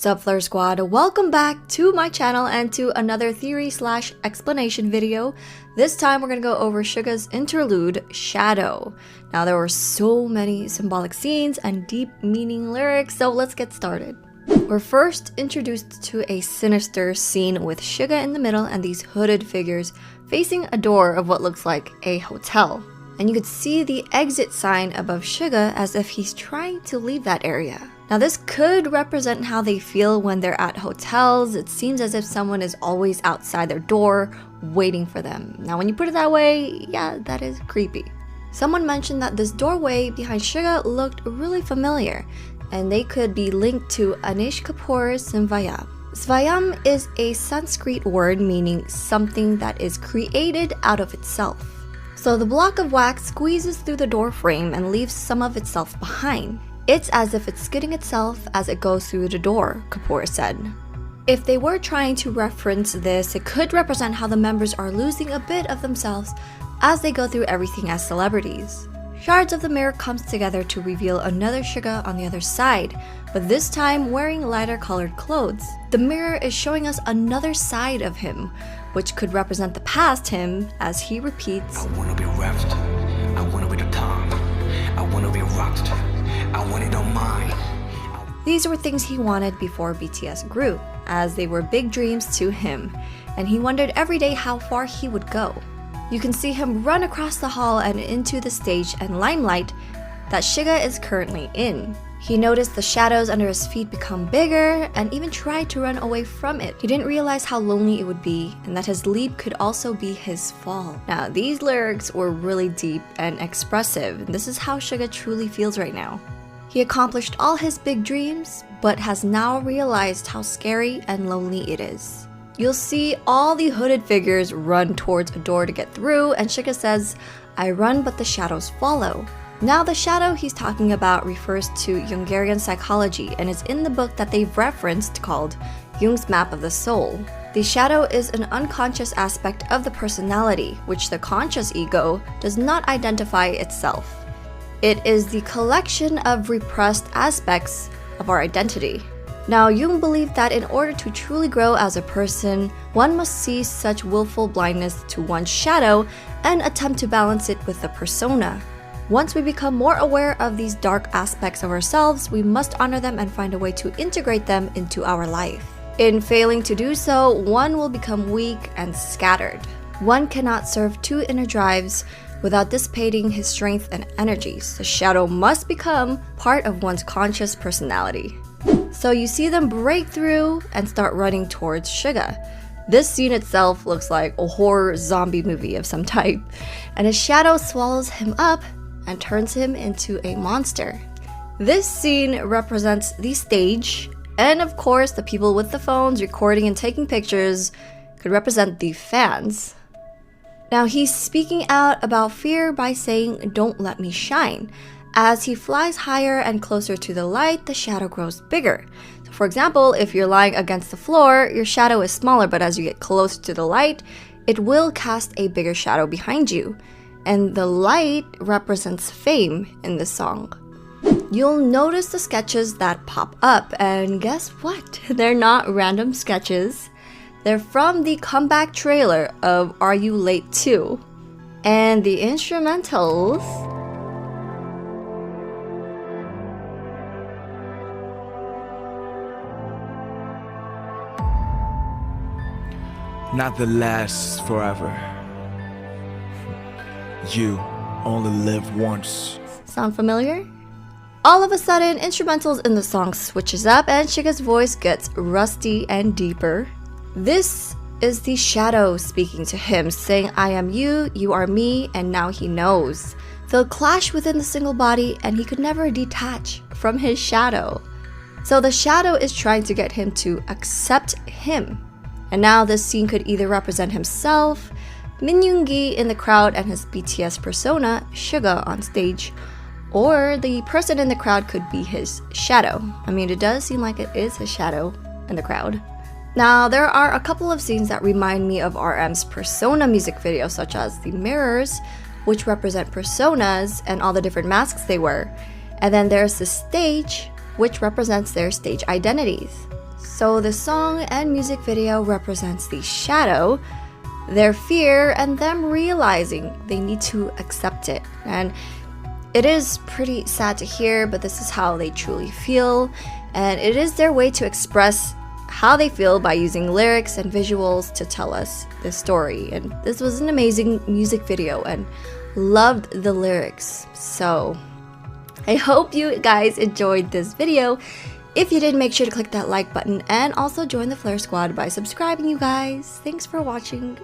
Sup Flare Squad, welcome back to my channel and to another theory/explanation video. This time we're gonna go over Suga's interlude, Shadow. Now there were so many symbolic scenes and deep meaning lyrics, so let's get started. We're first introduced to a sinister scene with Suga in the middle and these hooded figures facing a door of what looks like a hotel. And you could see the exit sign above Suga as if he's trying to leave that area. Now this could represent how they feel when they're at hotels. It seems as if someone is always outside their door waiting for them. Now when you put it that way, yeah, that is creepy. Someone mentioned that this doorway behind Suga looked really familiar, and they could be linked to Anish Kapoor's Svayam. Svayam is a Sanskrit word meaning something that is created out of itself. So the block of wax squeezes through the door frame and leaves some of itself behind. It's as if it's skidding itself as it goes through the door, Kapoor said. If they were trying to reference this, it could represent how the members are losing a bit of themselves as they go through everything as celebrities. Shards of the mirror comes together to reveal another Suga on the other side, but this time wearing lighter colored clothes. The mirror is showing us another side of him, which could represent the past him as he repeats, I wanna be rapped, I wanna be the top, I wanna be rocked, I want it on mine. These were things he wanted before BTS grew, as they were big dreams to him, and he wondered every day how far he would go. You can see him run across the hall and into the stage and limelight that Suga is currently in. He noticed the shadows under his feet become bigger and even tried to run away from it. He didn't realize how lonely it would be and that his leap could also be his fall. Now, these lyrics were really deep and expressive, and this is how Suga truly feels right now. He accomplished all his big dreams, but has now realized how scary and lonely it is. You'll see all the hooded figures run towards a door to get through, and Suga says, I run but the shadows follow. Now the shadow he's talking about refers to Jungian psychology and is in the book that they've referenced called Jung's Map of the Soul. The shadow is an unconscious aspect of the personality, which the conscious ego does not identify itself. It is the collection of repressed aspects of our identity. Now, Jung believed that in order to truly grow as a person, one must see such willful blindness to one's shadow and attempt to balance it with the persona. Once we become more aware of these dark aspects of ourselves, we must honor them and find a way to integrate them into our life. In failing to do so, one will become weak and scattered. One cannot serve two inner drives without dissipating his strength and energies. The shadow must become part of one's conscious personality. So you see them break through and start running towards Suga. This scene itself looks like a horror zombie movie of some type, and his shadow swallows him up and turns him into a monster. This scene represents the stage, and of course the people with the phones recording and taking pictures could represent the fans. Now he's speaking out about fear by saying, don't let me shine. As he flies higher and closer to the light, the shadow grows bigger. So for example, if you're lying against the floor, your shadow is smaller, but as you get closer to the light, it will cast a bigger shadow behind you. And the light represents fame in this song. You'll notice the sketches that pop up, and guess what? They're not random sketches. They're from the comeback trailer of Are You Late Too? And the instrumentals not the last forever. You only live once. sound familiar? All of a sudden, instrumentals in the song switches up and Suga's voice gets rusty and deeper. This is the shadow speaking to him, saying, I am you, you are me, and now he knows. They'll clash within the single body and he could never detach from his shadow. So the shadow is trying to get him to accept him. And now this scene could either represent himself, Min Yoon-gi in the crowd and his BTS persona, Suga on stage, or the person in the crowd could be his shadow. I mean, it does seem like it is his shadow in the crowd. Now, there are a couple of scenes that remind me of RM's Persona music video, such as the mirrors, which represent personas and all the different masks they wear. And then there's the stage, which represents their stage identities. So the song and music video represents the shadow, their fear, and them realizing they need to accept it. And it is pretty sad to hear, but this is how they truly feel, and it is their way to express how they feel by using lyrics and visuals to tell us the story. And this was an amazing music video and loved the lyrics. So I hope you guys enjoyed this video. If you did, make sure to click that like button and also join the Flare Squad by subscribing, you guys. Thanks for watching.